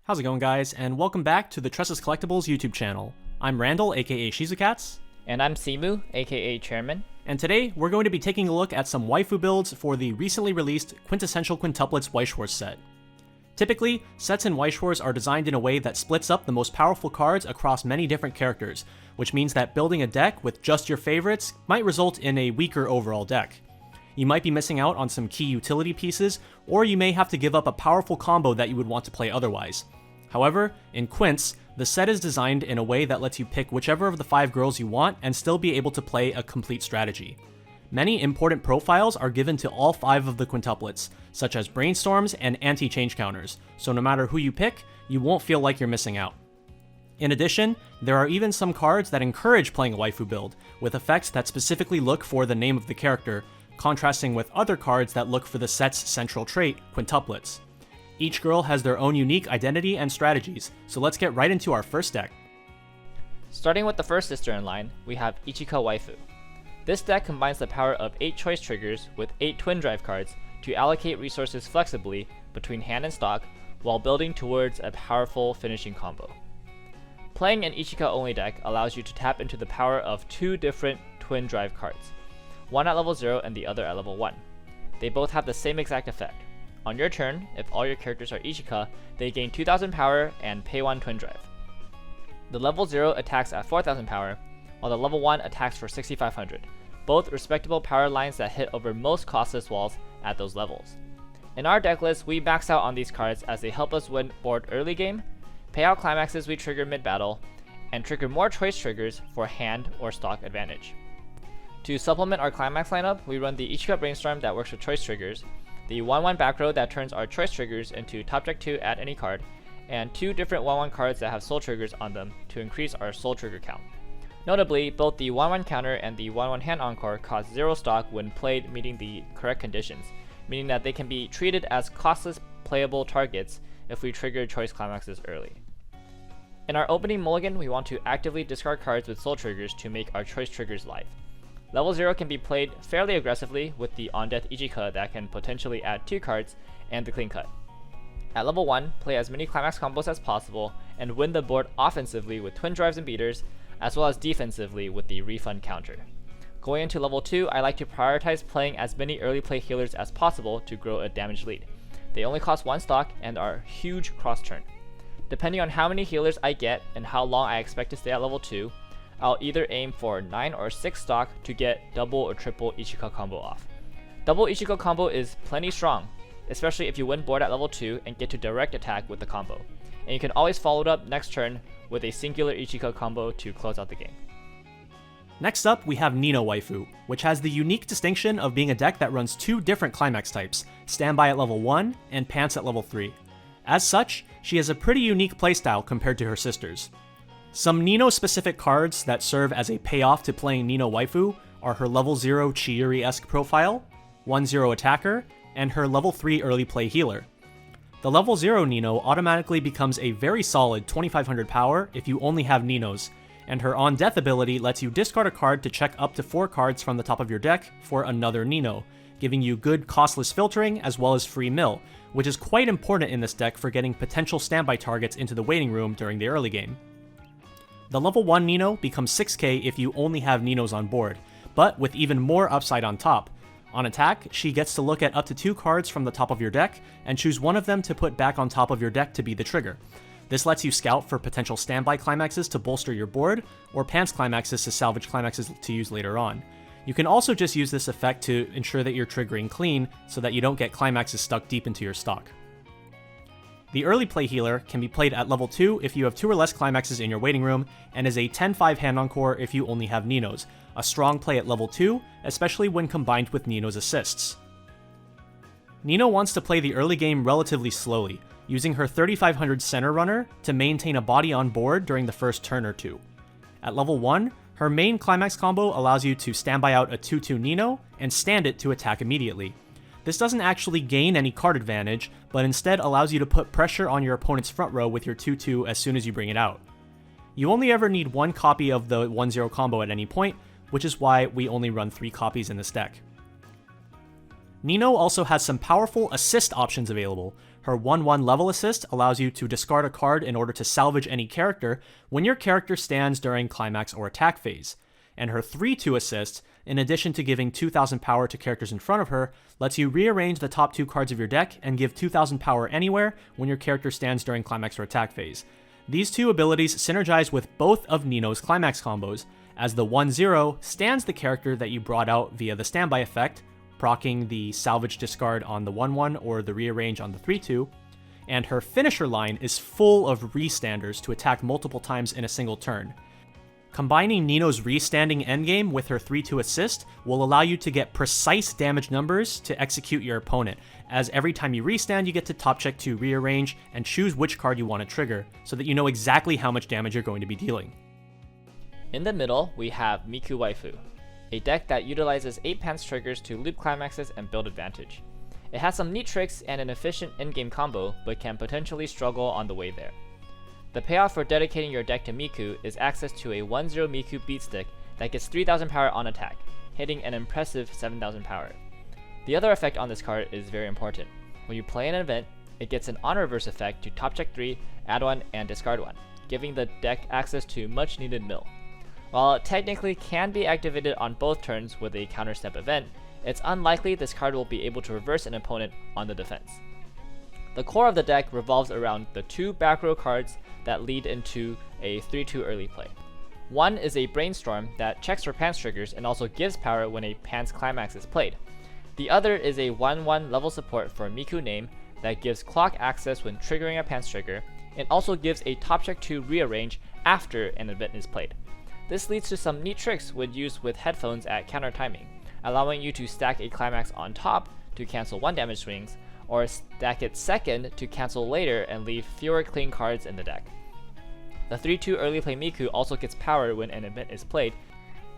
How's it going, guys, and welcome back to the Tresses Collectibles YouTube channel. I'm Randall, aka Shizukatz. And I'm Simu, aka Chairman. And today, we're going to be taking a look at some waifu builds for the recently released Quintessential Quintuplets Weiss Schwarz set. Typically, sets in Weiss Schwarz are designed in a way that splits up the most powerful cards across many different characters, which means that building a deck with just your favorites might result in a weaker overall deck. You might be missing out on some key utility pieces, or you may have to give up a powerful combo that you would want to play otherwise. However, in Quints, the set is designed in a way that lets you pick whichever of the 5 girls you want and still be able to play a complete strategy. Many important profiles are given to all 5 of the quintuplets, such as brainstorms and anti-change counters, so no matter who you pick, you won't feel like you're missing out. In addition, there are even some cards that encourage playing a waifu build, with effects that specifically look for the name of the character, contrasting with other cards that look for the set's central trait, quintuplets. Each girl has their own unique identity and strategies, so let's get right into our first deck. Starting with the first sister in line, we have Ichika Waifu. This deck combines the power of 8 choice triggers with 8 twin drive cards to allocate resources flexibly between hand and stock while building towards a powerful finishing combo. Playing an Ichika only deck allows you to tap into the power of 2 different twin drive cards, one at level 0 and the other at level 1. They both have the same exact effect. On your turn, if all your characters are Ichika, they gain 2000 power and pay 1 twin drive. The level 0 attacks at 4000 power, while the level 1 attacks for 6500, both respectable power lines that hit over most costless walls at those levels. In our deck list, we max out on these cards as they help us win board early game, pay out climaxes we trigger mid-battle, and trigger more choice triggers for hand or stock advantage. To supplement our climax lineup, we run the Ichika Brainstorm that works with choice triggers, the 1-1 back row that turns our choice triggers into top deck 2 at any card, and 2 different 1-1 cards that have soul triggers on them to increase our soul trigger count. Notably, both the 1-1 counter and the 1-1 hand encore cost 0 stock when played meeting the correct conditions, meaning that they can be treated as costless playable targets if we trigger choice climaxes early. In our opening mulligan, we want to actively discard cards with soul triggers to make our choice triggers live. Level 0 can be played fairly aggressively with the on-death Ichika that can potentially add 2 cards and the clean cut. At level 1, play as many climax combos as possible and win the board offensively with twin drives and beaters, as well as defensively with the refund counter. Going into level 2, I like to prioritize playing as many early play healers as possible to grow a damage lead. They only cost 1 stock and are huge cross turn. Depending on how many healers I get and how long I expect to stay at level 2, I'll either aim for 9 or 6 stock to get double or triple Ichika combo off. Double Ichika combo is plenty strong, especially if you win board at level 2 and get to direct attack with the combo. And you can always follow it up next turn with a singular Ichika combo to close out the game. Next up, we have Nino Waifu, which has the unique distinction of being a deck that runs 2 different climax types, Standby at level 1 and Pants at level 3. As such, she has a pretty unique playstyle compared to her sisters. Some Nino-specific cards that serve as a payoff to playing Nino Waifu are her level 0 Chiyuri-esque profile, 1-0 attacker, and her level 3 early play healer. The level 0 Nino automatically becomes a very solid 2500 power if you only have Ninos, and her on-death ability lets you discard a card to check up to 4 cards from the top of your deck for another Nino, giving you good costless filtering as well as free mill, which is quite important in this deck for getting potential standby targets into the waiting room during the early game. The level 1 Nino becomes 6k if you only have Ninos on board, but with even more upside on top. On attack, she gets to look at up to 2 cards from the top of your deck and choose one of them to put back on top of your deck to be the trigger. This lets you scout for potential standby climaxes to bolster your board, or pants climaxes to salvage climaxes to use later on. You can also just use this effect to ensure that you're triggering clean so that you don't get climaxes stuck deep into your stock. The early play healer can be played at level 2 if you have 2 or less climaxes in your waiting room, and is a 10-5 hand encore if you only have Ninos, a strong play at level 2, especially when combined with Nino's assists. Nino wants to play the early game relatively slowly, using her 3500 center runner to maintain a body on board during the first turn or 2. At level 1, her main climax combo allows you to standby out a 2-2 Nino and stand it to attack immediately. This doesn't actually gain any card advantage, but instead allows you to put pressure on your opponent's front row with your 2-2 as soon as you bring it out. You only ever need 1 copy of the 1-0 combo at any point, which is why we only run 3 copies in this deck. Nino also has some powerful assist options available. Her 1/1 level assist allows you to discard a card in order to salvage any character when your character stands during climax or attack phase. And her 3/2 assist, in addition to giving 2,000 power to characters in front of her, lets you rearrange the top 2 cards of your deck and give 2,000 power anywhere when your character stands during climax or attack phase. These two abilities synergize with both of Nino's climax combos, as the 1/0 stands the character that you brought out via the standby effect, proccing the salvage discard on the 1/1 or the rearrange on the 3/2, and her finisher line is full of restanders to attack multiple times in a single turn. Combining Nino's restanding endgame with her 3/2 assist will allow you to get precise damage numbers to execute your opponent, as every time you restand you get to top check to rearrange and choose which card you want to trigger, so that you know exactly how much damage you're going to be dealing. In the middle, we have Miku Waifu, a deck that utilizes 8 pants triggers to loop climaxes and build advantage. It has some neat tricks and an efficient in-game combo, but can potentially struggle on the way there. The payoff for dedicating your deck to Miku is access to a 1/0 Miku beat stick that gets 3,000 power on attack, hitting an impressive 7,000 power. The other effect on this card is very important. When you play an event, it gets an on reverse effect to top check 3, add 1, and discard 1, giving the deck access to much needed mill. While it technically can be activated on both turns with a counterstep event, it's unlikely this card will be able to reverse an opponent on the defense. The core of the deck revolves around the 2 back row cards that lead into a 3/2 early play. One is a Brainstorm that checks for pants triggers and also gives power when a pants climax is played. The other is a 1/1 level support for Miku Name that gives clock access when triggering a pants trigger, and also gives a top check to rearrange after an event is played. This leads to some neat tricks when used with headphones at counter timing, allowing you to stack a climax on top to cancel 1 damage swings, or stack it second to cancel later and leave fewer clean cards in the deck. The 3/2 early play Miku also gets power when an event is played,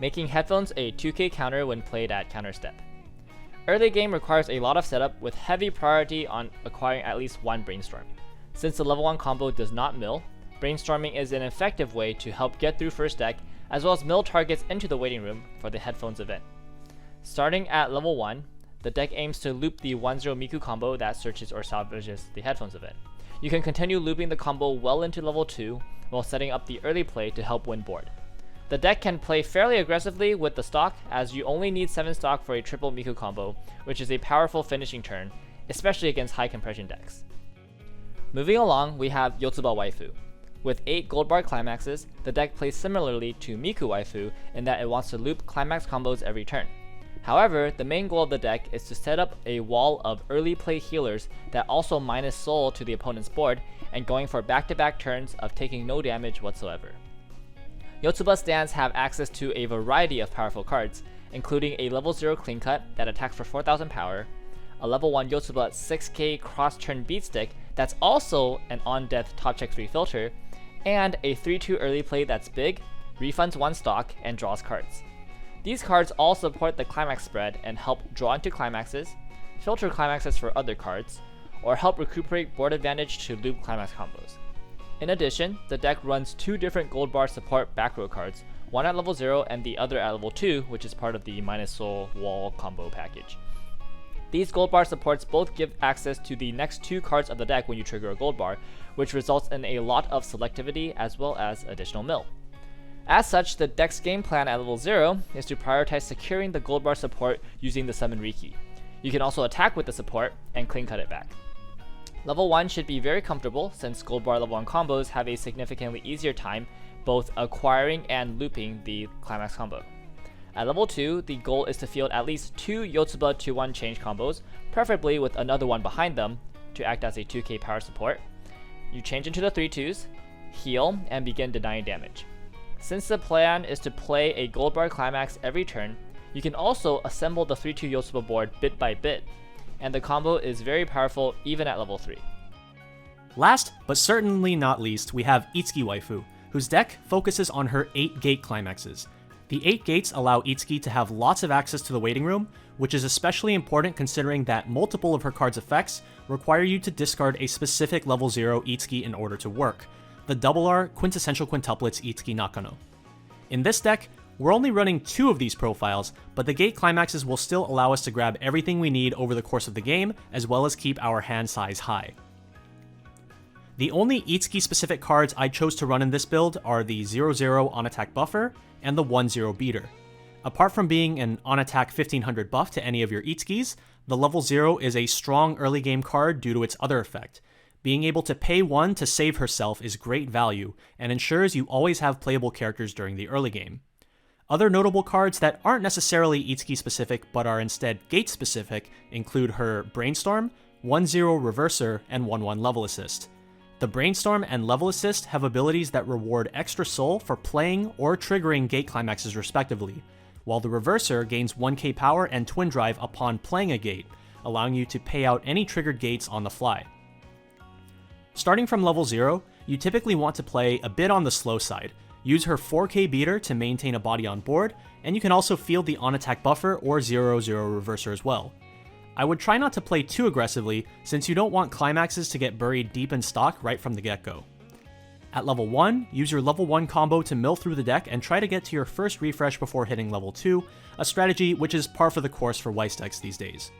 making headphones a 2k counter when played at counter step. Early game requires a lot of setup with heavy priority on acquiring at least 1 Brainstorm. Since the level 1 combo does not mill, brainstorming is an effective way to help get through first deck, as well as mill targets into the waiting room for the headphones event. Starting at level 1, the deck aims to loop the 1/0 Miku combo that searches or salvages the headphones event. You can continue looping the combo well into level 2 while setting up the early play to help win board. The deck can play fairly aggressively with the stock, as you only need 7 stock for a triple Miku combo, which is a powerful finishing turn, especially against high compression decks. Moving along, we have Yotsuba Waifu. With 8 gold bar climaxes, the deck plays similarly to Miku Waifu in that it wants to loop climax combos every turn. However, the main goal of the deck is to set up a wall of early play healers that also minus soul to the opponent's board and going for back-to-back turns of taking no damage whatsoever. Yotsuba stands have access to a variety of powerful cards, including a level 0 clean cut that attacks for 4,000 power, a level 1 Yotsuba 6k cross-turn beat stick that's also an on-death top check 3 filter, and a 3/2 early play that's big, refunds 1 stock, and draws cards. These cards all support the climax spread and help draw into climaxes, filter climaxes for other cards, or help recuperate board advantage to loop climax combos. In addition, the deck runs 2 different gold bar support back row cards, one at level 0 and the other at level 2, which is part of the minus soul wall combo package. These gold bar supports both give access to the next 2 cards of the deck when you trigger a gold bar, which results in a lot of selectivity as well as additional mill. As such, the deck's game plan at level 0 is to prioritize securing the gold bar support using the Summon Riki. You can also attack with the support and clean cut it back. Level 1 should be very comfortable since gold bar level 1 combos have a significantly easier time both acquiring and looping the climax combo. At level 2, the goal is to field at least 2 Yotsuba 2/1 change combos, preferably with another one behind them to act as a 2k power support. You change into the 3/2s, heal, and begin denying damage. Since the plan is to play a gold bar climax every turn, you can also assemble the 3/2 Yotsuba board bit by bit, and the combo is very powerful even at level 3. Last, but certainly not least, we have Itsuki Waifu, whose deck focuses on her 8 gate climaxes. The 8 gates allow Itsuki to have lots of access to the waiting room, which is especially important considering that multiple of her card's effects require you to discard a specific level 0 Itsuki in order to work, the R Quintessential Quintuplets Itsuki Nakano. In this deck, we're only running 2 of these profiles, but the gate climaxes will still allow us to grab everything we need over the course of the game, as well as keep our hand size high. The only Itsuki specific cards I chose to run in this build are the 0/0 on attack buffer and the 1/0 beater. Apart from being an on attack 1500 buff to any of your Itsukis, the level 0 is a strong early game card due to its other effect. Being able to pay 1 to save herself is great value and ensures you always have playable characters during the early game. Other notable cards that aren't necessarily Itsuki specific but are instead Gate specific include her Brainstorm, 1/0 Reverser, and 1/1 Level Assist. The Brainstorm and Level Assist have abilities that reward extra soul for playing or triggering gate climaxes respectively, while the Reverser gains 1k power and Twin Drive upon playing a gate, allowing you to pay out any triggered gates on the fly. Starting from level 0, you typically want to play a bit on the slow side. Use her 4k beater to maintain a body on board, and you can also field the on-attack buffer or 0/0 Reverser as well. I would try not to play too aggressively, since you don't want climaxes to get buried deep in stock right from the get-go. At level 1, use your level 1 combo to mill through the deck and try to get to your first refresh before hitting level 2, a strategy which is par for the course for Weiss decks these days.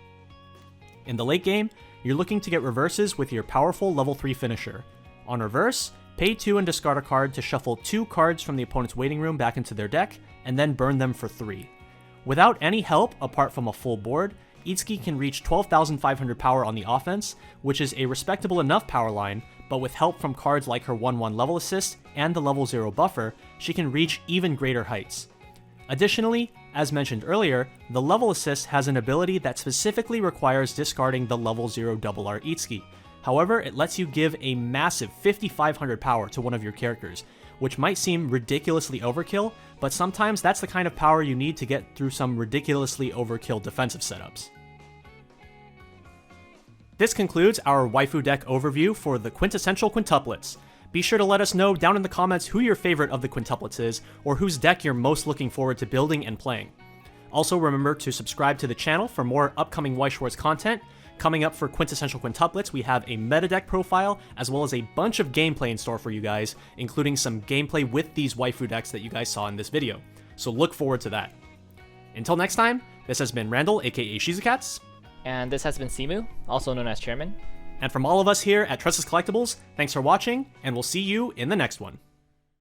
In the late game, you're looking to get reverses with your powerful level 3 finisher. On reverse, pay 2 and discard a card to shuffle 2 cards from the opponent's waiting room back into their deck, and then burn them for 3. Without any help apart from a full board, Itsuki can reach 12,500 power on the offense, which is a respectable enough power line, but with help from cards like her 1/1 Level Assist and the level 0 buffer, she can reach even greater heights. Additionally, as mentioned earlier, the Level Assist has an ability that specifically requires discarding the level 0 Double R Itsuki. However, it lets you give a massive 5,500 power to one of your characters, which might seem ridiculously overkill, but sometimes that's the kind of power you need to get through some ridiculously overkill defensive setups. This concludes our waifu deck overview for the Quintessential Quintuplets. Be sure to let us know down in the comments who your favorite of the quintuplets is, or whose deck you're most looking forward to building and playing. Also remember to subscribe to the channel for more upcoming Weiss Schwarz content. Coming up for Quintessential Quintuplets, we have a meta deck profile, as well as a bunch of gameplay in store for you guys, including some gameplay with these waifu decks that you guys saw in this video. So look forward to that. Until next time, this has been Randall, aka Shizukatz. And this has been Simu, also known as Chairman. And from all of us here at Trustless Collectibles, thanks for watching, and we'll see you in the next one.